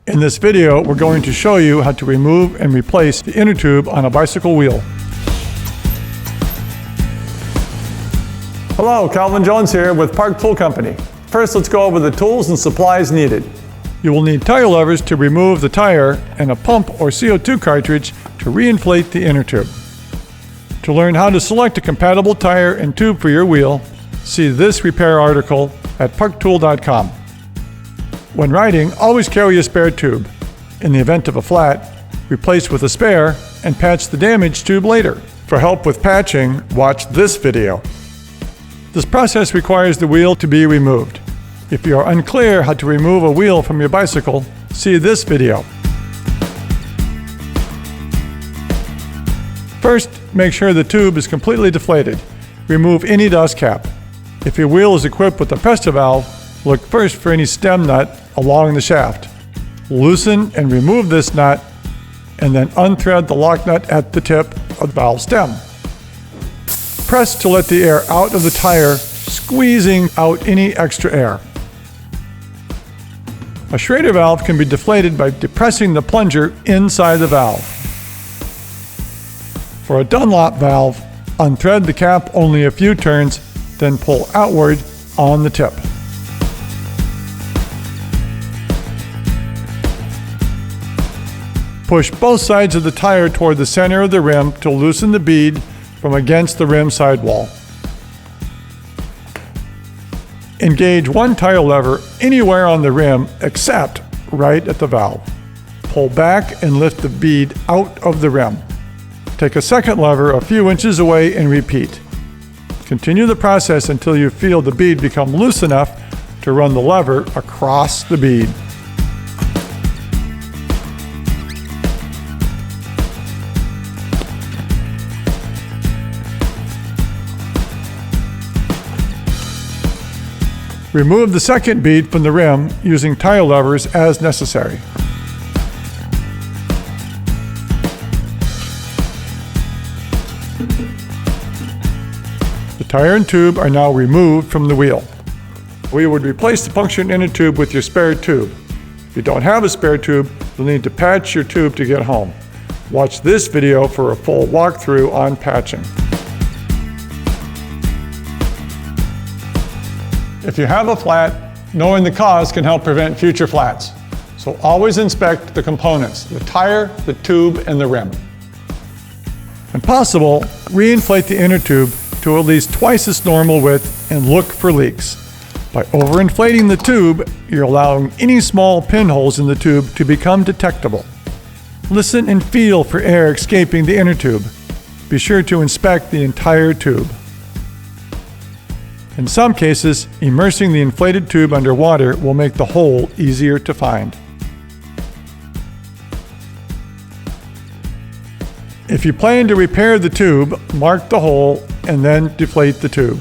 In this video, we're going to show you how to remove and replace the inner tube on a bicycle wheel. Hello, Calvin Jones here with Park Tool Company. First, let's go over the tools and supplies needed. You will need tire levers to remove the tire and a pump or CO2 cartridge to reinflate the inner tube. To learn how to select a compatible tire and tube for your wheel, see this repair article at parktool.com. When riding, always carry a spare tube. In the event of a flat, replace with a spare and patch the damaged tube later. For help with patching, watch this video. This process requires the wheel to be removed. If you are unclear how to remove a wheel from your bicycle, see this video. First, make sure the tube is completely deflated. Remove any dust cap. If your wheel is equipped with a Presta valve, look first for any stem nut along the shaft. Loosen and remove this nut, and then unthread the lock nut at the tip of the valve stem. Press to let the air out of the tire, squeezing out any extra air. A Schrader valve can be deflated by depressing the plunger inside the valve. For a Dunlop valve, unthread the cap only a few turns, then pull outward on the tip. Push both sides of the tire toward the center of the rim to loosen the bead from against the rim sidewall. Engage one tire lever anywhere on the rim except right at the valve. Pull back and lift the bead out of the rim. Take a second lever a few inches away and repeat. Continue the process until you feel the bead become loose enough to run the lever across the bead. Remove the second bead from the rim using tire levers as necessary. The tire and tube are now removed from the wheel. We would replace the punctured inner tube with your spare tube. If you don't have a spare tube, you'll need to patch your tube to get home. Watch this video for a full walkthrough on patching. If you have a flat, knowing the cause can help prevent future flats. So always inspect the components, the tire, the tube, and the rim. When possible, reinflate the inner tube to at least twice its normal width and look for leaks. By overinflating the tube, you're allowing any small pinholes in the tube to become detectable. Listen and feel for air escaping the inner tube. Be sure to inspect the entire tube. In some cases, immersing the inflated tube under water will make the hole easier to find. If you plan to repair the tube, mark the hole and then deflate the tube.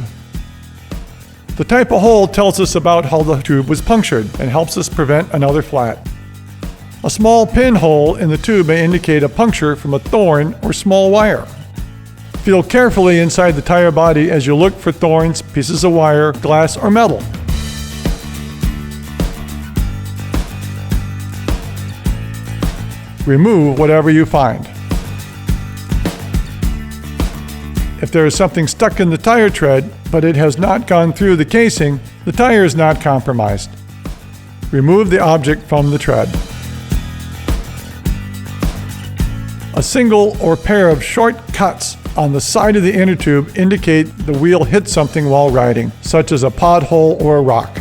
The type of hole tells us about how the tube was punctured and helps us prevent another flat. A small pinhole in the tube may indicate a puncture from a thorn or small wire. Feel carefully inside the tire body as you look for thorns, pieces of wire, glass, or metal. Remove whatever you find. If there is something stuck in the tire tread, but it has not gone through the casing, the tire is not compromised. Remove the object from the tread. A single or pair of short cuts on the side of the inner tube indicate the wheel hit something while riding, such as a pothole or a rock.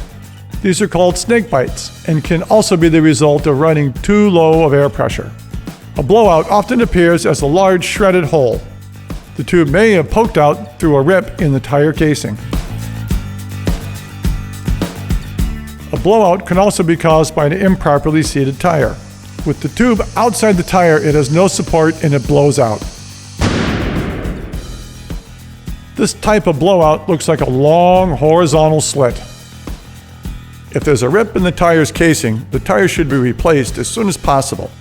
These are called snake bites and can also be the result of running too low of air pressure. A blowout often appears as a large shredded hole. The tube may have poked out through a rip in the tire casing. A blowout can also be caused by an improperly seated tire. With the tube outside the tire, it has no support and it blows out. This type of blowout looks like a long horizontal slit. If there's a rip in the tire's casing, the tire should be replaced as soon as possible.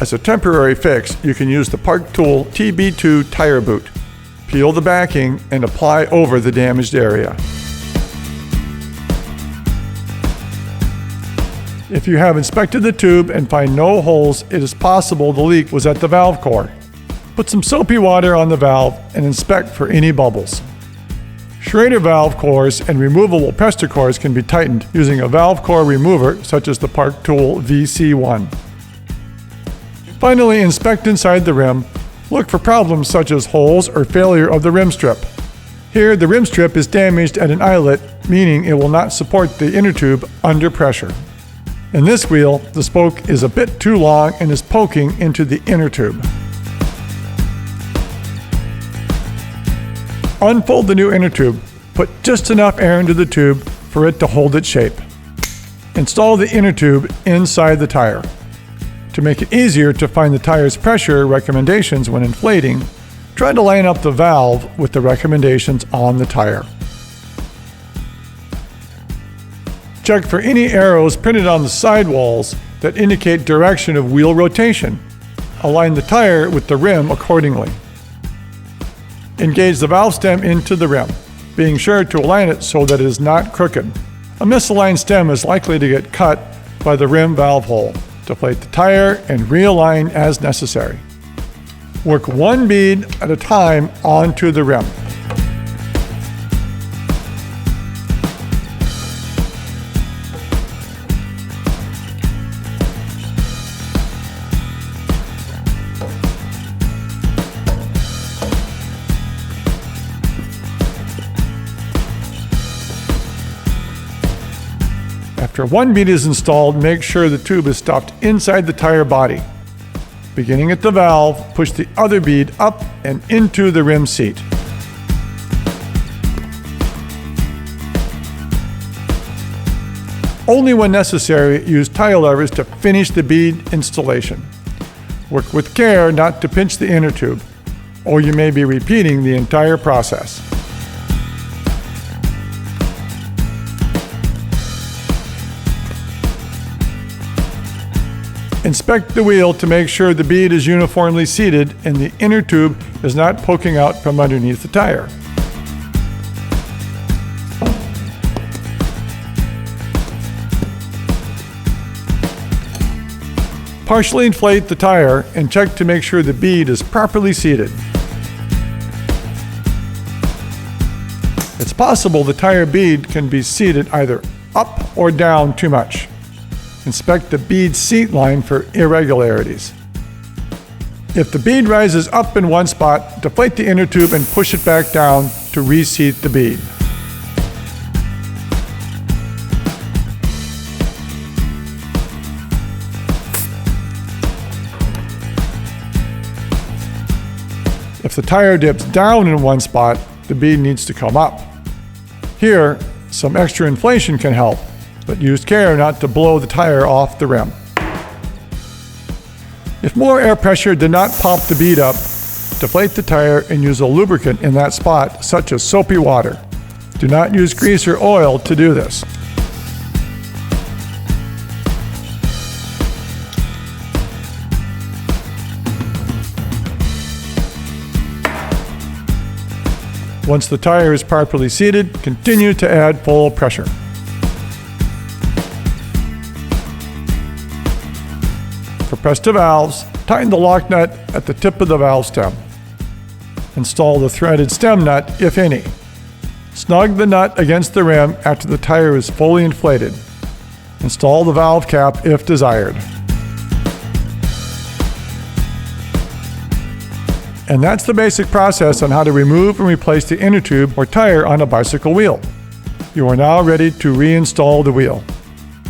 As a temporary fix, you can use the Park Tool TB2 tire boot. Peel the backing and apply over the damaged area. If you have inspected the tube and find no holes, it is possible the leak was at the valve core. Put some soapy water on the valve and inspect for any bubbles. Schrader valve cores and removable Pester cores can be tightened using a valve core remover such as the Park Tool VC1. Finally, inspect inside the rim. Look for problems such as holes or failure of the rim strip. Here, the rim strip is damaged at an eyelet, meaning it will not support the inner tube under pressure. In this wheel, the spoke is a bit too long and is poking into the inner tube. Unfold the new inner tube. Put just enough air into the tube for it to hold its shape. Install the inner tube inside the tire. To make it easier to find the tire's pressure recommendations when inflating, try to line up the valve with the recommendations on the tire. Check for any arrows printed on the sidewalls that indicate direction of wheel rotation. Align the tire with the rim accordingly. Engage the valve stem into the rim, being sure to align it so that it is not crooked. A misaligned stem is likely to get cut by the rim valve hole. Deflate the tire and realign as necessary. Work one bead at a time onto the rim. After one bead is installed, make sure the tube is stuffed inside the tire body. Beginning at the valve, push the other bead up and into the rim seat. Only when necessary, use tire levers to finish the bead installation. Work with care not to pinch the inner tube, or you may be repeating the entire process. Inspect the wheel to make sure the bead is uniformly seated and the inner tube is not poking out from underneath the tire. Partially inflate the tire and check to make sure the bead is properly seated. It's possible the tire bead can be seated either up or down too much. Inspect the bead seat line for irregularities. If the bead rises up in one spot, deflate the inner tube and push it back down to reseat the bead. If the tire dips down in one spot, the bead needs to come up. Here, some extra inflation can help, but use care not to blow the tire off the rim. If more air pressure did not pop the bead up, deflate the tire and use a lubricant in that spot, such as soapy water. Do not use grease or oil to do this. Once the tire is properly seated, continue to add full pressure. For Presta valves, tighten the lock nut at the tip of the valve stem. Install the threaded stem nut, if any. Snug the nut against the rim after the tire is fully inflated. Install the valve cap if desired. And that's the basic process on how to remove and replace the inner tube or tire on a bicycle wheel. You are now ready to reinstall the wheel.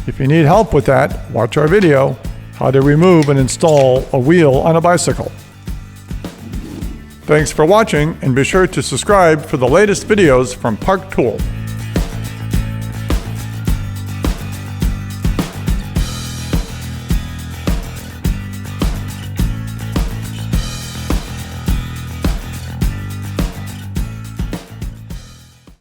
If you need help with that, watch our video, How to Remove and Install a Wheel on a Bicycle. Thanks for watching, and be sure to subscribe for the latest videos from Park Tool.